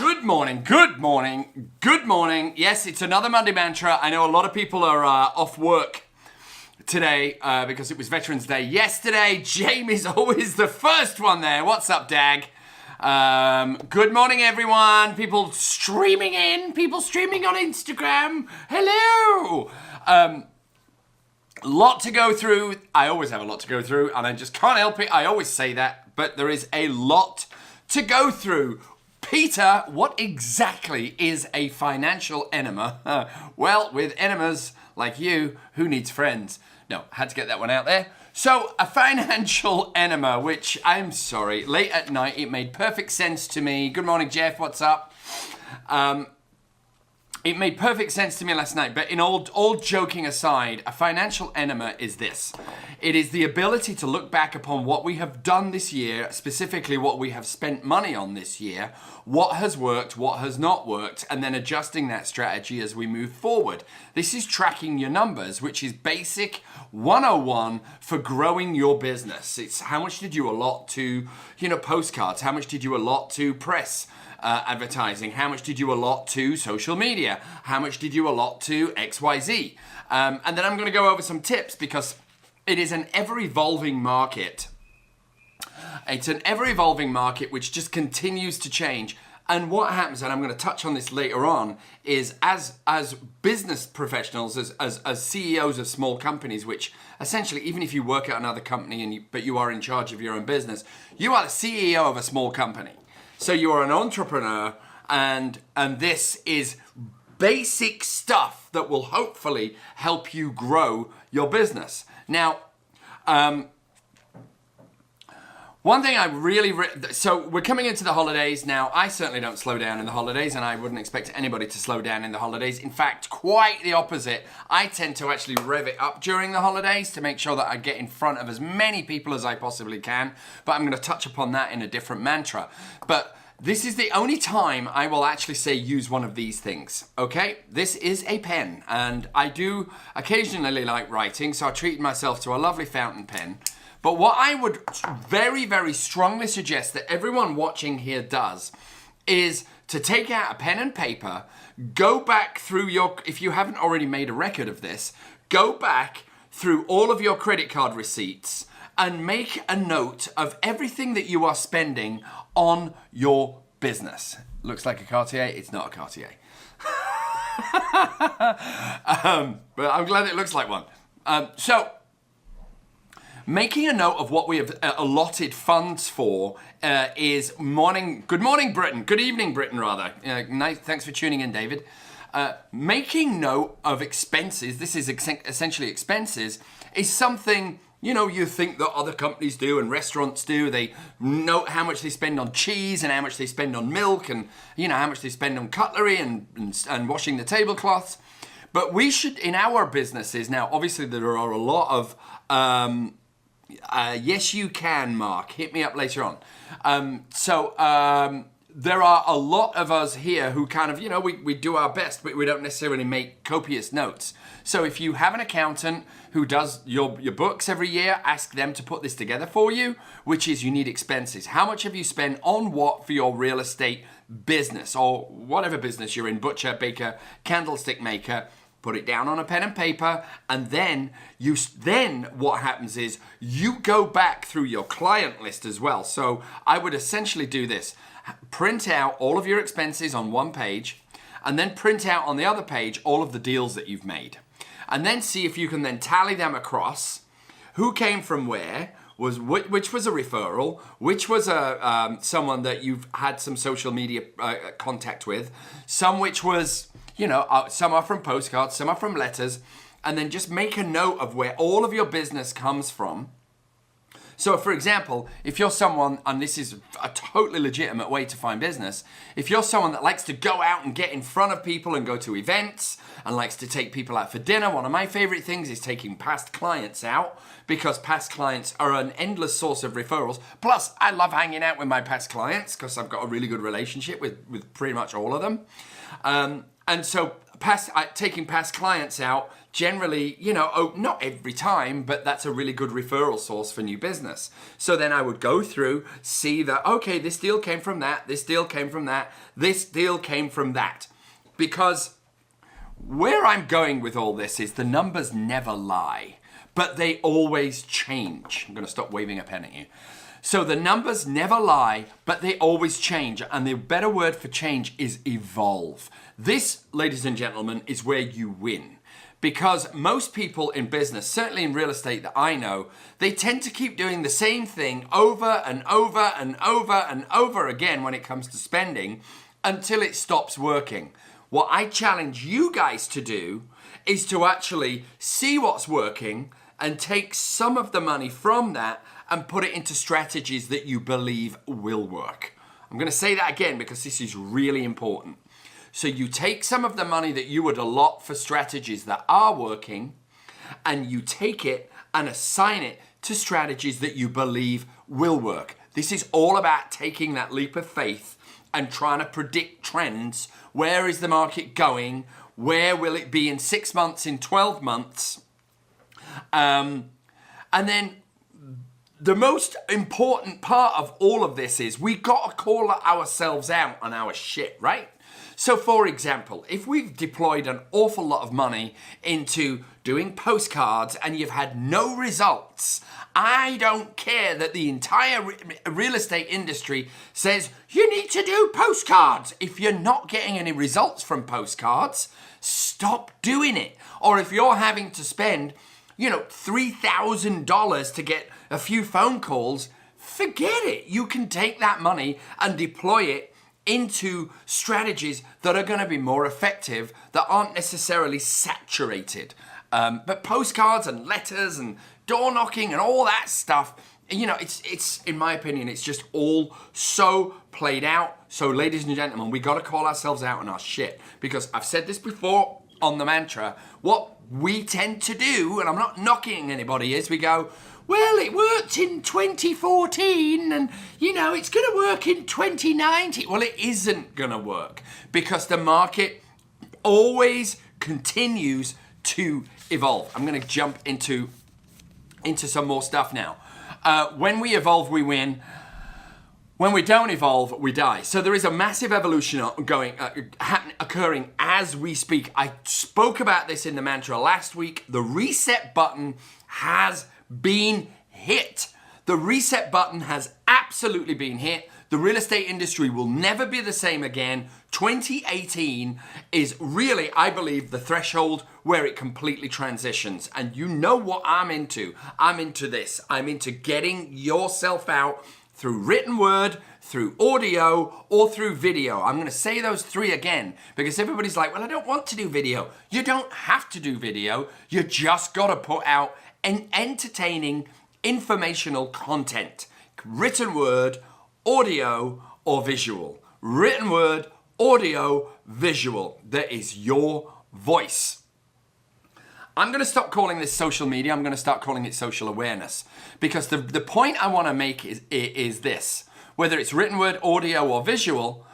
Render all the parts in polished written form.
Good morning, good morning, good morning. Yes, it's another Monday mantra. I know a lot of people are off work today because it was Veterans Day yesterday. Jamie's always the first one there. What's up, Dag? Good morning, everyone. People streaming on Instagram. Hello. Lot to go through. I always have a lot to go through, and I just can't help it. I always say that, but there is a lot to go through. Peter, what exactly is a financial enema? Well, with enemas like you, who needs friends? No, had to get that one out there. So, a financial enema, which, I'm sorry, late at night, it made perfect sense to me. Good morning, Jeff, what's up? It made perfect sense to me last night, but in all joking aside, a financial enema is this. It is the ability to look back upon what we have done this year, specifically what we have spent money on this year, what has worked, what has not worked, and then adjusting that strategy as we move forward. This is tracking your numbers, which is basic 101 for growing your business. It's how much did you allot to, postcards? How much did you allot to press? Advertising, how much did you allot to social media, how much did you allot to XYZ, and then I'm going to go over some tips because it is an ever-evolving market. It's an ever-evolving market which just continues to change, and what happens, and I'm going to touch on this later on, is as business professionals, as CEOs of small companies, which essentially, even if you work at another company but you are in charge of your own business, you are the CEO of a small company. So you are an entrepreneur, and this is basic stuff that will hopefully help you grow your business. Now, one thing so we're coming into the holidays now. I certainly don't slow down in the holidays, and I wouldn't expect anybody to slow down in the holidays. In fact, quite the opposite. I tend to actually rev it up during the holidays to make sure that I get in front of as many people as I possibly can. But I'm going to touch upon that in a different mantra. But this is the only time I will actually say use one of these things, okay? This is a pen, and I do occasionally like writing, so I treated myself to a lovely fountain pen. But what I would very, very strongly suggest that everyone watching here does is to take out a pen and paper, go back through if you haven't already made a record of this, go back through all of your credit card receipts and make a note of everything that you are spending on your business. Looks like a Cartier, it's not a Cartier. But I'm glad it looks like one. So, making a note of what we have allotted funds for is good morning, Britain. Good evening, Britain, rather. Nice, thanks for tuning in, David. Making note of expenses, this is essentially expenses, is something, you think that other companies do and restaurants do. They note how much they spend on cheese and how much they spend on milk and, how much they spend on cutlery and washing the tablecloths. But we should, in our businesses, now, obviously there are a lot of... yes, you can, Mark. Hit me up later on. There are a lot of us here who kind of, we do our best, but we don't necessarily make copious notes. So if you have an accountant who does your books every year, ask them to put this together for you, which is you need expenses. How much have you spent on what for your real estate business or whatever business you're in, butcher, baker, candlestick maker? Put it down on a pen and paper, and then what happens is you go back through your client list as well. So I would essentially do this. Print out all of your expenses on one page, and then print out on the other page all of the deals that you've made. And then see if you can then tally them across. Who came from where, which was a referral, which was someone that you've had some social media contact with, some which was... some are from postcards, some are from letters, and then just make a note of where all of your business comes from. So, for example, if you're someone, and this is a totally legitimate way to find business, if you're someone that likes to go out and get in front of people and go to events and likes to take people out for dinner, one of my favorite things is taking past clients out because past clients are an endless source of referrals. Plus, I love hanging out with my past clients because I've got a really good relationship with pretty much all of them. And so taking past clients out, generally, you know, not every time, but that's a really good referral source for new business. So then I would go through, see that, okay, this deal came from that, this deal came from that, this deal came from that. Because where I'm going with all this is the numbers never lie, but they always change. I'm going to stop waving a pen at you. So the numbers never lie, but they always change. And the better word for change is evolve. This, ladies and gentlemen, is where you win. Because most people in business, certainly in real estate that I know, they tend to keep doing the same thing over and over and over and over again when it comes to spending until it stops working. What I challenge you guys to do is to actually see what's working and take some of the money from that and put it into strategies that you believe will work. I'm going to say that again because this is really important. So you take some of the money that you would allot for strategies that are working, and you take it and assign it to strategies that you believe will work. This is all about taking that leap of faith and trying to predict trends. Where is the market going? Where will it be in 6 months, in 12 months? And then the most important part of all of this is we got to call ourselves out on our shit, right? So for example, if we've deployed an awful lot of money into doing postcards and you've had no results, I don't care that the entire real estate industry says you need to do postcards. If you're not getting any results from postcards, stop doing it. Or if you're having to spend, you know, $3,000 to get a few phone calls, forget it. You can take that money and deploy it into strategies that are going to be more effective, that aren't necessarily saturated. But postcards and letters and door knocking and all that stuff, you know, it's in my opinion, it's just all so played out. So ladies and gentlemen, we got to call ourselves out on our shit, because I've said this before on the mantra, what we tend to do, and I'm not knocking anybody, is we go, well, it worked in 2014 and, you know, it's going to work in 2019. Well, it isn't going to work because the market always continues to evolve. I'm going to jump into some more stuff now. When we evolve, we win. When we don't evolve, we die. So there is a massive evolution occurring as we speak. I spoke about this in the mantra last week. The reset button has been hit. The reset button has absolutely been hit. The real estate industry will never be the same again. 2018 is really, I believe, the threshold where it completely transitions. And you know what I'm into. I'm into this. I'm into getting yourself out through written word, through audio, or through video. I'm going to say those three again because everybody's like, well, I don't want to do video. You don't have to do video. You just got to put out an entertaining, informational content. Written word, audio, or visual. Written word, audio, visual. That is your voice. I'm going to stop calling this social media. I'm going to start calling it social awareness. Because the point I want to make is this. Whether it's written word, audio, or visual,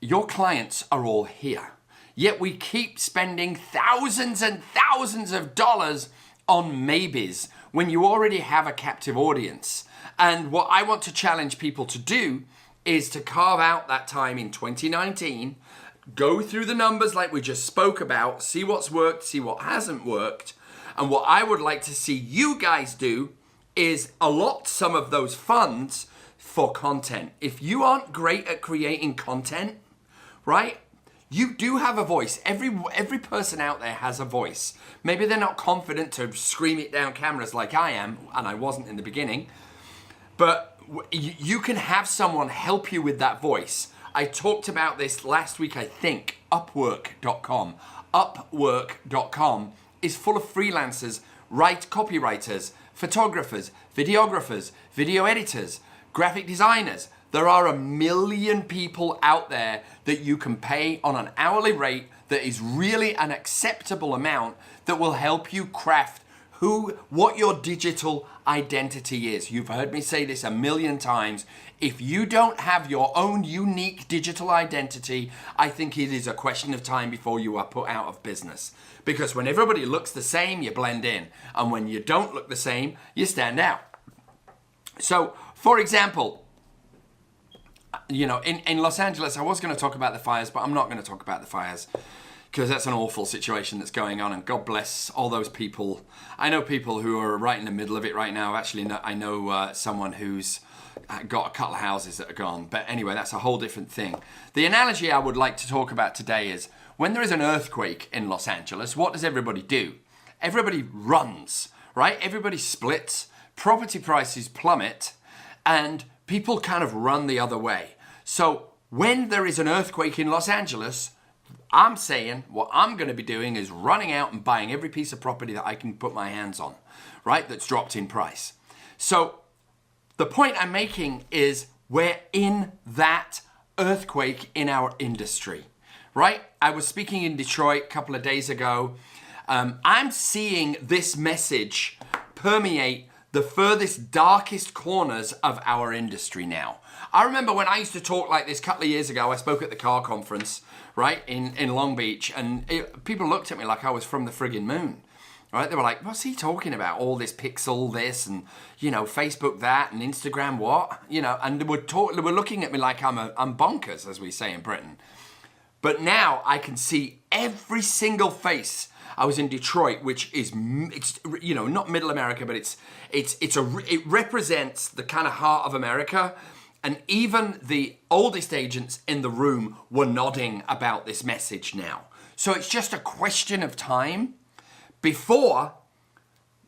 your clients are all here. Yet we keep spending thousands and thousands of dollars on maybes when you already have a captive audience. And what I want to challenge people to do is to carve out that time in 2019, go through the numbers like we just spoke about, see what's worked, see what hasn't worked. And what I would like to see you guys do is allot some of those funds for content. If you aren't great at creating content, right? You do have a voice. Every person out there has a voice. Maybe they're not confident to scream it down cameras like I am, and I wasn't in the beginning. But you can have someone help you with that voice. I talked about this last week, I think, Upwork.com. Upwork.com is full of freelancers, copywriters, photographers, videographers, video editors, graphic designers. There are 1 million people out there that you can pay on an hourly rate that is really an acceptable amount that will help you craft what your digital identity is. You've heard me say this a million times. If you don't have your own unique digital identity, I think it is a question of time before you are put out of business. Because when everybody looks the same, you blend in. And when you don't look the same, you stand out. So, for example, you know, in Los Angeles, I was going to talk about the fires, but I'm not going to talk about the fires because that's an awful situation that's going on, and God bless all those people. I know people who are right in the middle of it right now. Actually, I know someone who's got a couple of houses that are gone. But anyway, that's a whole different thing. The analogy I would like to talk about today is when there is an earthquake in Los Angeles, what does everybody do? Everybody runs, right? Everybody splits, property prices plummet, and people kind of run the other way. So when there is an earthquake in Los Angeles, I'm saying what I'm going to be doing is running out and buying every piece of property that I can put my hands on, right? That's dropped in price. So the point I'm making is we're in that earthquake in our industry, right? I was speaking in Detroit a couple of days ago. I'm seeing this message permeate the furthest, darkest corners of our industry now. I remember when I used to talk like this a couple of years ago, I spoke at the car conference, right, in Long Beach, and people looked at me like I was from the friggin' moon, right? They were like, what's he talking about? All this pixel this and, you know, Facebook that and Instagram what? You know, and they were looking at me like I'm bonkers, as we say in Britain. But now I can see every single face. I was in Detroit, which is, it's, you know, not middle America, but it represents the kind of heart of America. And even the oldest agents in the room were nodding about this message now. So it's just a question of time before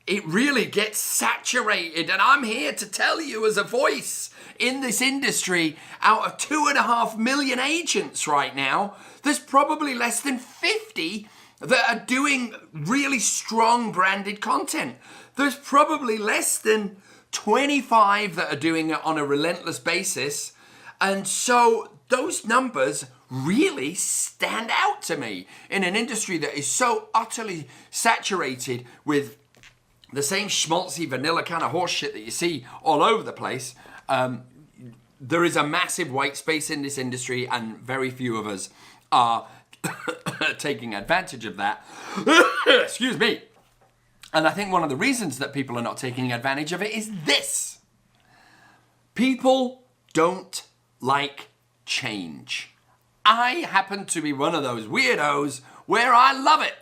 it really gets saturated. And I'm here to tell you as a voice in this industry, out of 2.5 million agents right now, there's probably less than 50 that are doing really strong branded content. There's probably less than 25 that are doing it on a relentless basis. And so those numbers really stand out to me in an industry that is so utterly saturated with the same schmaltzy vanilla kind of horse shit that you see all over the place. There is a massive white space in this industry, and very few of us are taking advantage of that. Excuse me. And I think one of the reasons that people are not taking advantage of it is this. People don't like change. I happen to be one of those weirdos where I love it.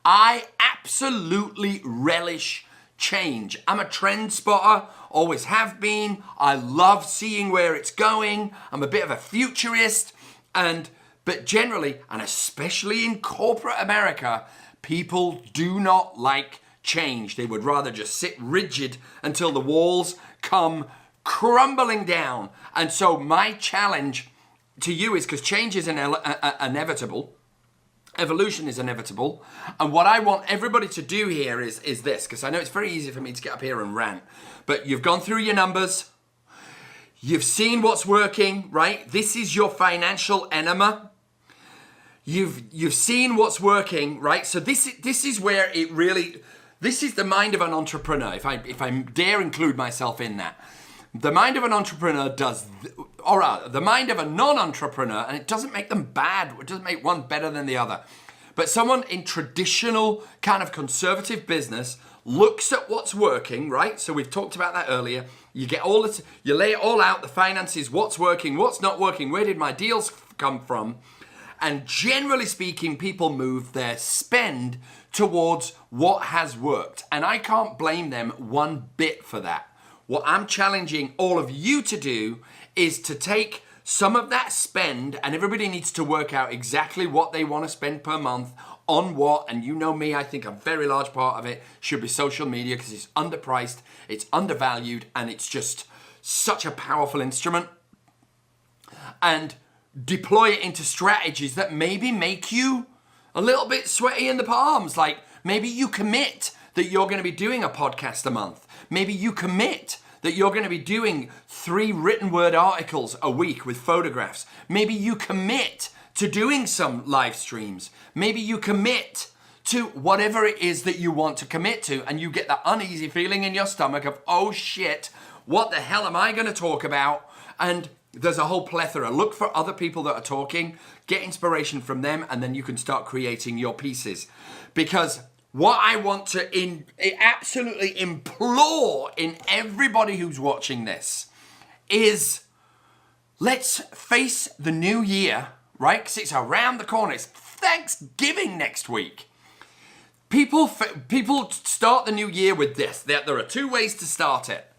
I absolutely relish change. I'm a trend spotter, always have been. I love seeing where it's going. I'm a bit of a futurist, but generally, and especially in corporate America, people do not like change. They would rather just sit rigid until the walls come crumbling down. And so my challenge to you is, because change is inevitable, evolution is inevitable, and what I want everybody to do here is this, because I know it's very easy for me to get up here and rant, but you've gone through your numbers, you've seen what's working, right? This is your financial enema. You've seen what's working, right? So this is where it really, this is the mind of an entrepreneur, if I dare include myself in that. The mind of an entrepreneur the mind of a non-entrepreneur, and it doesn't make them bad, it doesn't make one better than the other, but someone in traditional kind of conservative business looks at what's working, right? So we've talked about that earlier. You lay it all out, the finances, what's working, what's not working, where did my deals come from? And generally speaking, people move their spend towards what has worked. And I can't blame them one bit for that. What I'm challenging all of you to do is to take some of that spend, and everybody needs to work out exactly what they want to spend per month on what. And you know me, I think a very large part of it should be social media, because it's underpriced, it's undervalued, and it's just such a powerful instrument. And deploy it into strategies that maybe make you a little bit sweaty in the palms. Like maybe you commit that you're going to be doing a podcast a month. Maybe you commit that you're going to be doing 3 written word articles a week with photographs. Maybe you commit to doing some live streams. Maybe you commit to whatever it is that you want to commit to, and you get that uneasy feeling in your stomach of, oh shit, what the hell am I going to talk about? And there's a whole plethora. Look for other people that are talking, get inspiration from them, and then you can start creating your pieces. Because what I want to absolutely implore in everybody who's watching this is, let's face the new year, right? Because it's around the corner. It's Thanksgiving next week. People start the new year with this. There are two ways to start it.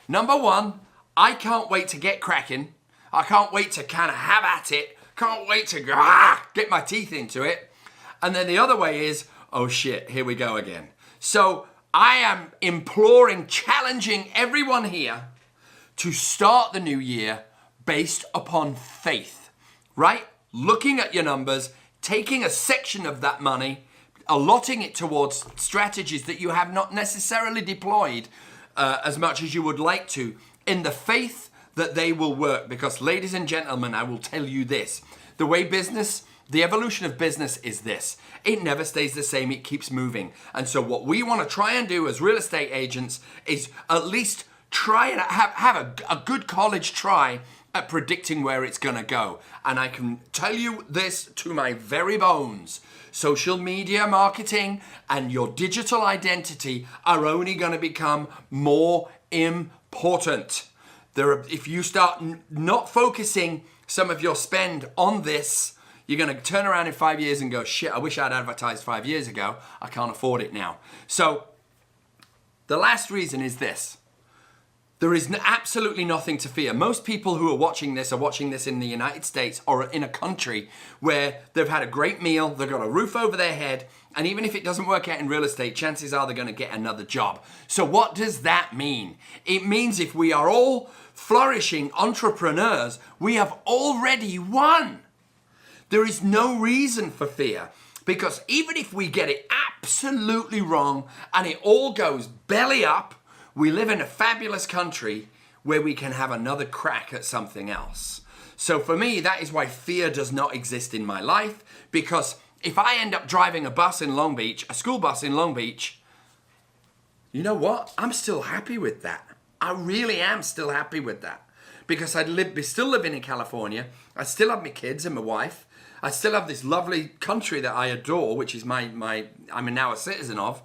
Number one, I can't wait to get cracking. I can't wait to kind of have at it. Can't wait to get my teeth into it. And then the other way is, oh shit, here we go again. So I am imploring, challenging everyone here to start the new year based upon faith, right? Looking at your numbers, taking a section of that money, allotting it towards strategies that you have not necessarily deployed as much as you would like to, in the faith that they will work. Because ladies and gentlemen, I will tell you this, the evolution of business is this. It never stays the same, it keeps moving. And so what we want to try and do as real estate agents is at least try and have a good college try at predicting where it's going to go. And I can tell you this to my very bones. Social media marketing and your digital identity are only going to become more important. If you start not focusing some of your spend on this, you're going to turn around in 5 years and go, shit, I wish I'd advertised 5 years ago. I can't afford it now. So the last reason is this. There is absolutely nothing to fear. Most people who are watching this in the United States or in a country where they've had a great meal, they've got a roof over their head, and even if it doesn't work out in real estate, chances are they're going to get another job. So what does that mean? It means if we are all flourishing entrepreneurs, we have already won. There is no reason for fear, because even if we get it absolutely wrong and it all goes belly up, we live in a fabulous country where we can have another crack at something else. So for me, that is why fear does not exist in my life, because if I end up driving a bus in Long Beach, a school bus in Long Beach, you know what? I'm still happy with that. I really am still happy with that, because I'd still living in California. I still have my kids and my wife. I still have this lovely country that I adore, which is I'm now a citizen of,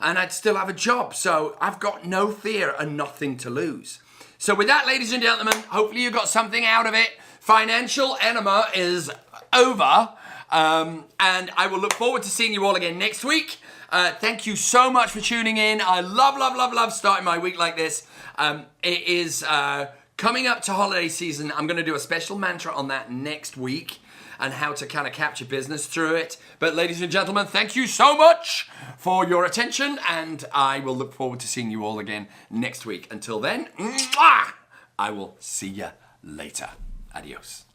and I'd still have a job. So I've got no fear and nothing to lose. So with that, ladies and gentlemen, hopefully you got something out of it. Financial enema is over, and I will look forward to seeing you all again next week. Thank you so much for tuning in. I love starting my week like this. It is coming up to holiday season. I'm going to do a special mantra on that next week and how to kind of capture business through it. But ladies and gentlemen, thank you so much for your attention, and I will look forward to seeing you all again next week. Until then, I will see you later. Adios.